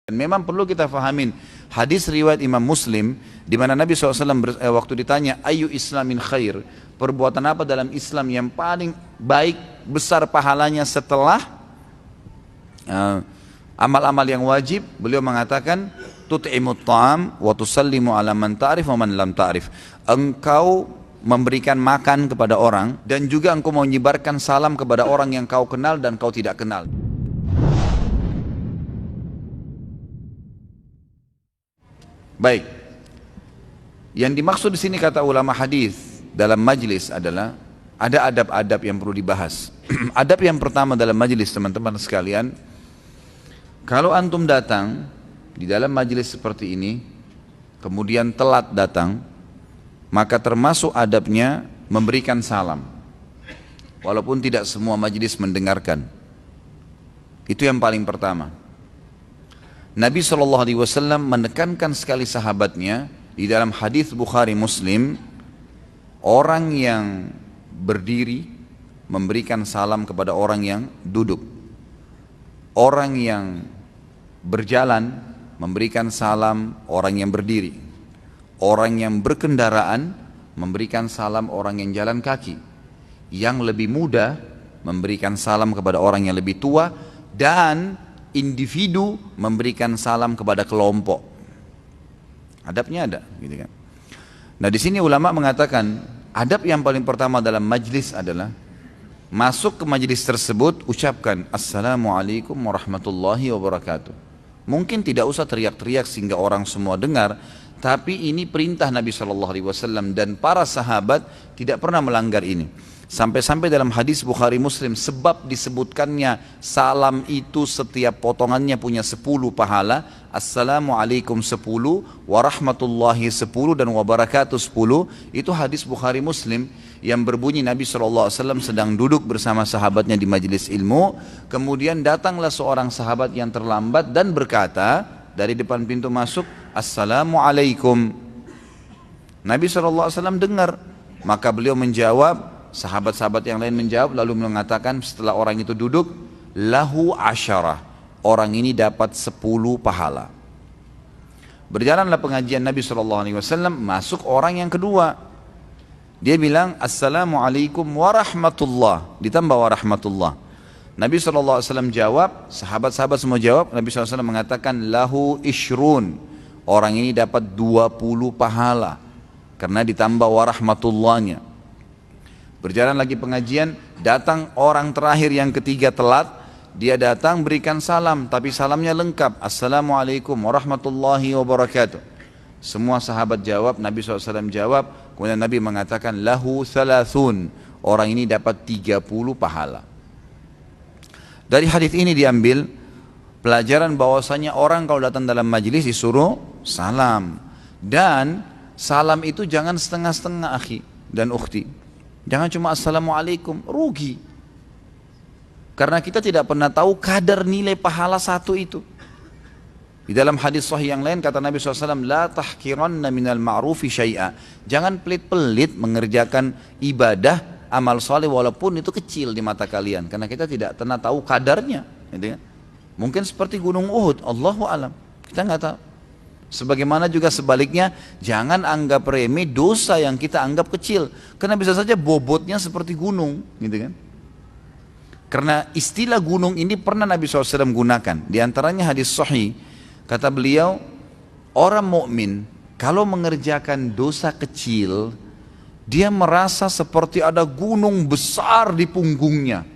Dan memang perlu kita fahamin hadis riwayat Imam Muslim di mana Nabi SAW waktu ditanya ayu islamin khair, perbuatan apa dalam Islam yang paling baik besar pahalanya setelah amal-amal yang wajib, beliau mengatakan tut'imut ta'am wa tusallimu ala man ta'rif wa man lam ta'rif. Engkau memberikan makan kepada orang dan juga engkau menyebarkan salam kepada orang yang kau kenal dan kau tidak kenal. Baik, yang dimaksud di sini kata ulama hadis dalam majlis adalah ada adab-adab yang perlu dibahas. Adab yang pertama dalam majlis, teman-teman sekalian, kalau antum datang di dalam majlis seperti ini, kemudian telat datang, maka termasuk adabnya memberikan salam, walaupun tidak semua majlis mendengarkan. Itu yang paling pertama. Nabi SAW menekankan sekali sahabatnya di dalam hadis Bukhari Muslim, orang yang berdiri memberikan salam kepada orang yang duduk, orang yang berjalan memberikan salam orang yang berdiri, orang yang berkendaraan memberikan salam orang yang jalan kaki, yang lebih muda memberikan salam kepada orang yang lebih tua, dan individu memberikan salam kepada kelompok. Adabnya ada, gitu kan. Nah, di sini ulama mengatakan adab yang paling pertama dalam majlis adalah masuk ke majlis tersebut ucapkan Assalamualaikum warahmatullahi wabarakatuh. Mungkin tidak usah teriak-teriak sehingga orang semua dengar, tapi ini perintah Nabi SAW dan para sahabat tidak pernah melanggar ini. Sampai-sampai dalam hadis Bukhari Muslim, sebab disebutkannya salam itu setiap potongannya punya 10 pahala. Assalamualaikum 10, warahmatullahi 10, dan wabarakatuh 10. Itu hadis Bukhari Muslim yang berbunyi Nabi SAW sedang duduk bersama sahabatnya di majelis ilmu. Kemudian datanglah seorang sahabat yang terlambat dan berkata dari depan pintu masuk, Assalamualaikum. Nabi SAW dengar, maka beliau menjawab, sahabat-sahabat yang lain menjawab, lalu mengatakan setelah orang itu duduk, lahu asyarah, orang ini dapat 10 pahala. Berjalanlah pengajian Nabi SAW, masuk orang yang kedua. Dia bilang Assalamualaikum warahmatullah, ditambah warahmatullah. Nabi SAW jawab, sahabat-sahabat semua jawab. Nabi SAW mengatakan lahu ishrun, orang ini dapat 20 pahala karena ditambah warahmatullahnya. Berjalan lagi pengajian, datang orang terakhir yang ketiga telat. Dia datang berikan salam, tapi salamnya lengkap, Assalamualaikum warahmatullahi wabarakatuh. Semua sahabat jawab, Nabi SAW jawab. Kemudian Nabi mengatakan lahu thalathun, orang ini dapat 30 pahala. Dari hadis ini diambil pelajaran bahwasanya orang kalau datang dalam majlis disuruh salam, dan salam itu jangan setengah-setengah, akhi dan ukhti. Jangan cuma Assalamualaikum, rugi. Karena kita tidak pernah tahu kadar nilai pahala satu itu. Di dalam hadis sahih yang lain kata Nabi SAW, La tahkiranna minal ma'rufi syai'a. Jangan pelit-pelit mengerjakan ibadah, amal saleh walaupun itu kecil di mata kalian. Karena kita tidak pernah tahu kadarnya. Gitu kan? Mungkin seperti gunung Uhud, Allahu alam. Kita nggak tahu. Sebagaimana juga sebaliknya, jangan anggap remeh dosa yang kita anggap kecil, karena bisa saja bobotnya seperti gunung, gitu kan? Karena istilah gunung ini pernah Nabi SAW gunakan. Di antaranya hadis sahih, kata beliau, orang mukmin kalau mengerjakan dosa kecil, dia merasa seperti ada gunung besar di punggungnya.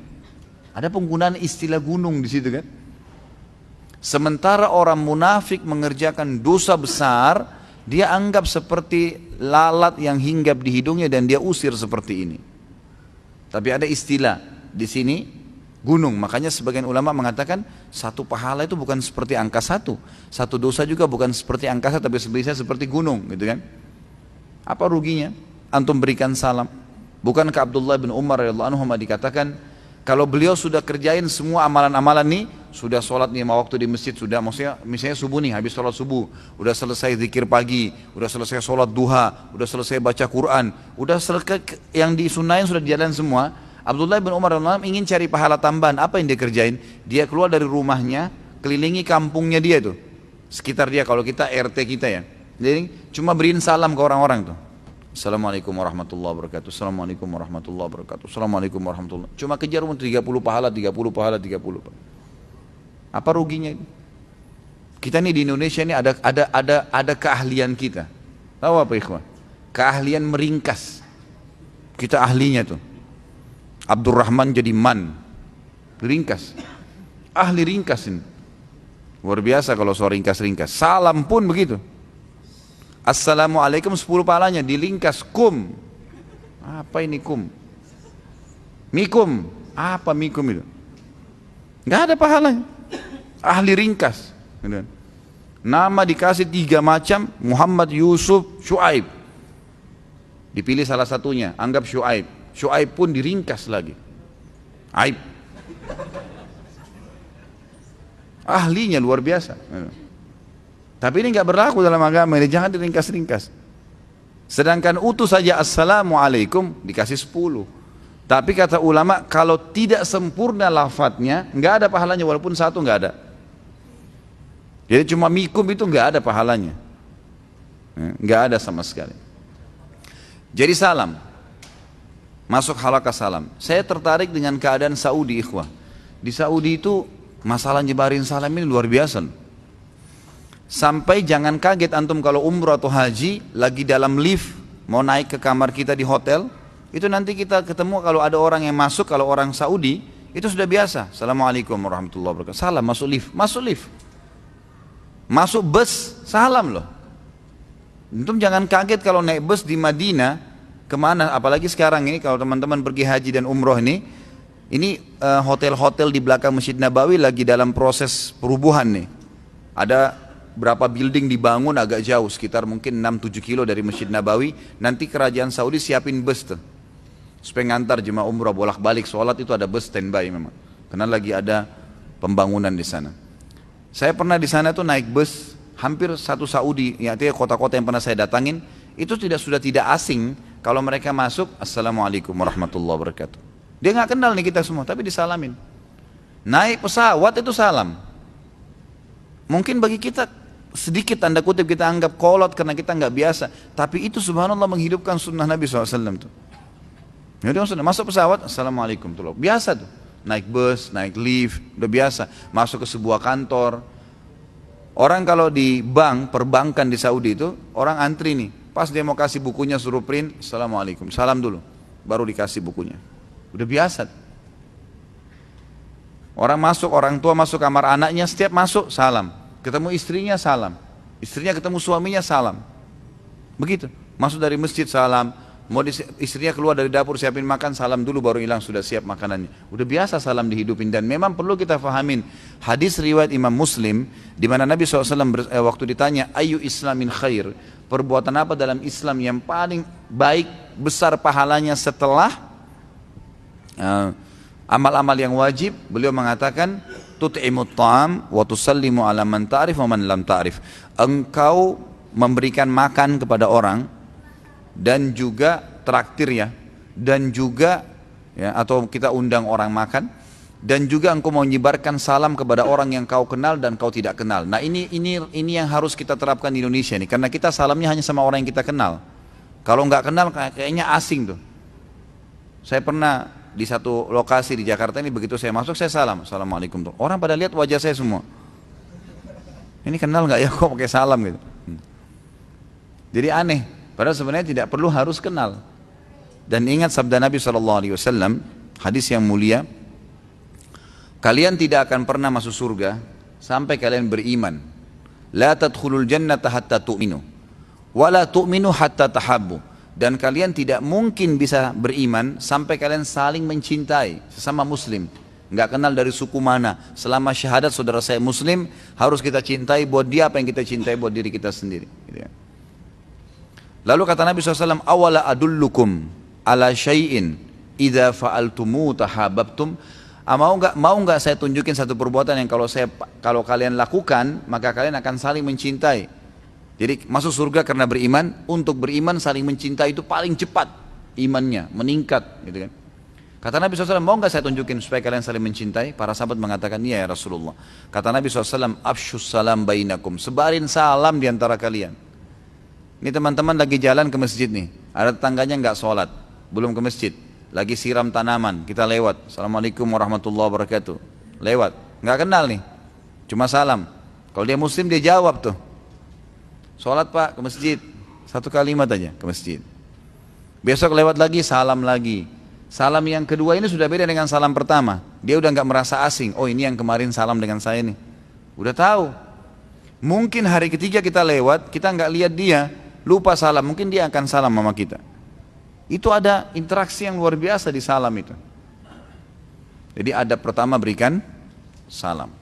Ada penggunaan istilah gunung di situ kan? Sementara orang munafik mengerjakan dosa besar, dia anggap seperti lalat yang hinggap di hidungnya dan dia usir seperti ini. Tapi ada istilah di sini gunung. Makanya sebagian ulama mengatakan satu pahala itu bukan seperti angka satu, satu dosa juga bukan seperti angka satu, tapi bisa seperti gunung, gitu kan? Apa ruginya antum berikan salam? Bukankah Abdullah bin Umar radhiyallahu anhu dikatakan kalau beliau sudah kerjain semua amalan-amalan nih, sudah sholat 5 waktu di masjid, sudah maksudnya misalnya subuh nih, habis sholat subuh, udah selesai zikir pagi, udah selesai sholat duha, udah selesai baca Quran, udah selesai yang disunahin sudah jalan semua. Abdullah bin Umar ingin cari pahala tambahan, apa yang dia kerjain? Dia keluar dari rumahnya, kelilingi kampungnya dia itu, sekitar dia, kalau kita RT kita ya. Jadi cuma beriin salam ke orang-orang tuh. Assalamualaikum warahmatullahi wabarakatuh. Assalamualaikum warahmatullahi wabarakatuh. Assalamualaikum warahmatullahi wabarakatuh. Cuma kejar 30 pahala, 30 pahala, 30 pahala. Apa ruginya ini? Kita nih di Indonesia ini ada keahlian kita. Tahu apa ikhwan? Keahlian meringkas. Kita ahlinya tuh. Abdurrahman jadi man. Ringkas. Ahli ringkas ini. Luar biasa kalau soal ringkas-ringkas. Salam pun begitu. Assalamualaikum 10 pahalanya dilingkas kum. Apa ini kum? Mikum. Apa mikum itu? Enggak ada pahalanya. Ahli ringkas. Nama dikasih 3 macam, Muhammad, Yusuf, Syuaib. Dipilih salah satunya, anggap Syuaib. Syuaib pun diringkas lagi. Aib. Ahlinya luar biasa. Tapi ini nggak berlaku dalam agama ini, jangan diringkas-ringkas. Sedangkan utuh saja Assalamualaikum dikasih 10. Tapi kata ulama kalau tidak sempurna lafadznya nggak ada pahalanya, walaupun satu nggak ada. Jadi cuma mikum itu nggak ada pahalanya, nggak ada sama sekali. Jadi salam, masuk halaqah salam. Saya tertarik dengan keadaan Saudi, ikhwah. Di Saudi itu masalah nyebarin salam ini luar biasa. Sampai jangan kaget antum kalau umrah atau haji lagi dalam lift mau naik ke kamar kita di hotel, itu nanti kita ketemu kalau ada orang yang masuk, kalau orang Saudi itu sudah biasa. Assalamualaikum warahmatullahi wabarakatuh. Salam, masuk lift, masuk lift. Masuk bus, salam loh. Antum jangan kaget kalau naik bus di Madinah kemana, apalagi sekarang ini kalau teman-teman pergi haji dan umroh ini hotel-hotel di belakang Masjid Nabawi lagi dalam proses perubuhan nih. Ada berapa building dibangun agak jauh, sekitar mungkin 6-7 kilo dari Masjid Nabawi. Nanti kerajaan Saudi siapin bus tuh supaya ngantar jemaah umrah bolak-balik sholat, itu ada bus standby memang karena lagi ada pembangunan di sana. Saya pernah di sana tuh naik bus hampir satu Saudi, ya artinya kota-kota yang pernah saya datangin itu sudah tidak asing kalau mereka masuk Assalamualaikum warahmatullahi wabarakatuh. Dia nggak kenal nih kita semua tapi disalamin. Naik pesawat itu salam. Mungkin bagi kita sedikit tanda kutip kita anggap kolot karena kita nggak biasa, tapi itu subhanallah menghidupkan sunnah Nabi SAW tuh. Jadi maksudnya masuk pesawat Assalamualaikum tuh biasa tuh, naik bus, naik lift udah biasa, masuk ke sebuah kantor. Orang kalau di bank, perbankan di Saudi itu orang antri nih, pas dia mau kasih bukunya suruh print Assalamualaikum, salam dulu baru dikasih bukunya, udah biasa. Orang tua masuk kamar anaknya, setiap masuk salam. Ketemu istrinya salam, istrinya ketemu suaminya salam, begitu. Masuk dari masjid salam, mau istrinya keluar dari dapur siapin makan salam dulu baru hilang sudah siap makanannya. Udah biasa salam dihidupin. Dan memang perlu kita fahamin hadis riwayat Imam Muslim di mana Nabi SAW waktu ditanya ayu islamin khair, perbuatan apa dalam Islam yang paling baik besar pahalanya setelah amal-amal yang wajib, beliau mengatakan tut'imut ta'am wa tusallimu ala man ta'rif wa man lam ta'rif. Engkau memberikan makan kepada orang dan juga traktir ya, dan juga ya, atau kita undang orang makan, dan juga engkau mau menyebarkan salam kepada orang yang kau kenal dan kau tidak kenal. Nah ini yang harus kita terapkan di Indonesia nih, karena kita salamnya hanya sama orang yang kita kenal. Kalau nggak kenal kayaknya asing tuh. Saya pernah di satu lokasi di Jakarta ini, begitu saya masuk saya salam Assalamualaikum tuh. Orang pada lihat wajah saya semua, ini kenal nggak ya kok pakai salam gitu. Jadi aneh, padahal sebenarnya tidak perlu harus kenal. Dan ingat sabda Nabi SAW, hadis yang mulia, kalian tidak akan pernah masuk surga sampai kalian beriman. La tadkhulul jannata hatta tu'minu wa la tu'minu hatta tahabbu. Dan kalian tidak mungkin bisa beriman sampai kalian saling mencintai sesama muslim, nggak kenal dari suku mana. Selama syahadat saudara saya muslim, harus kita cintai buat dia apa yang kita cintai buat diri kita sendiri, gitu ya. Lalu kata Nabi SAW, awala adullukum ala syai'in idza fa'altumu tahabbtum. Mau nggak saya tunjukin satu perbuatan yang kalau kalian lakukan maka kalian akan saling mencintai. Jadi masuk surga karena beriman. Untuk beriman saling mencintai itu paling cepat imannya meningkat, gitu kan. Kata Nabi SAW, mau nggak saya tunjukin supaya kalian saling mencintai? Para sahabat mengatakan, iya ya Rasulullah. Kata Nabi SAW, afshus salam bainakum, sebarin salam di antara kalian. Ini teman-teman lagi jalan ke masjid nih, ada tetangganya nggak sholat, belum ke masjid, lagi siram tanaman, kita lewat, Assalamualaikum warahmatullahi wabarakatuh, lewat, nggak kenal nih, cuma salam. Kalau dia muslim dia jawab tuh, sholat pak, ke masjid, satu kalimat aja, ke masjid. Besok lewat lagi, salam lagi. Salam yang kedua ini sudah beda dengan salam pertama. Dia udah nggak merasa asing. Oh ini yang kemarin salam dengan saya nih. Udah tahu. Mungkin hari ketiga kita lewat, kita nggak lihat dia, lupa salam. Mungkin dia akan salam sama kita. Itu ada interaksi yang luar biasa di salam itu. Jadi adab pertama berikan salam.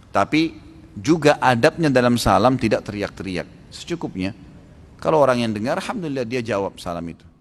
Tapi juga adabnya dalam salam tidak teriak-teriak. Secukupnya. Kalau orang yang dengar, alhamdulillah dia jawab salam itu.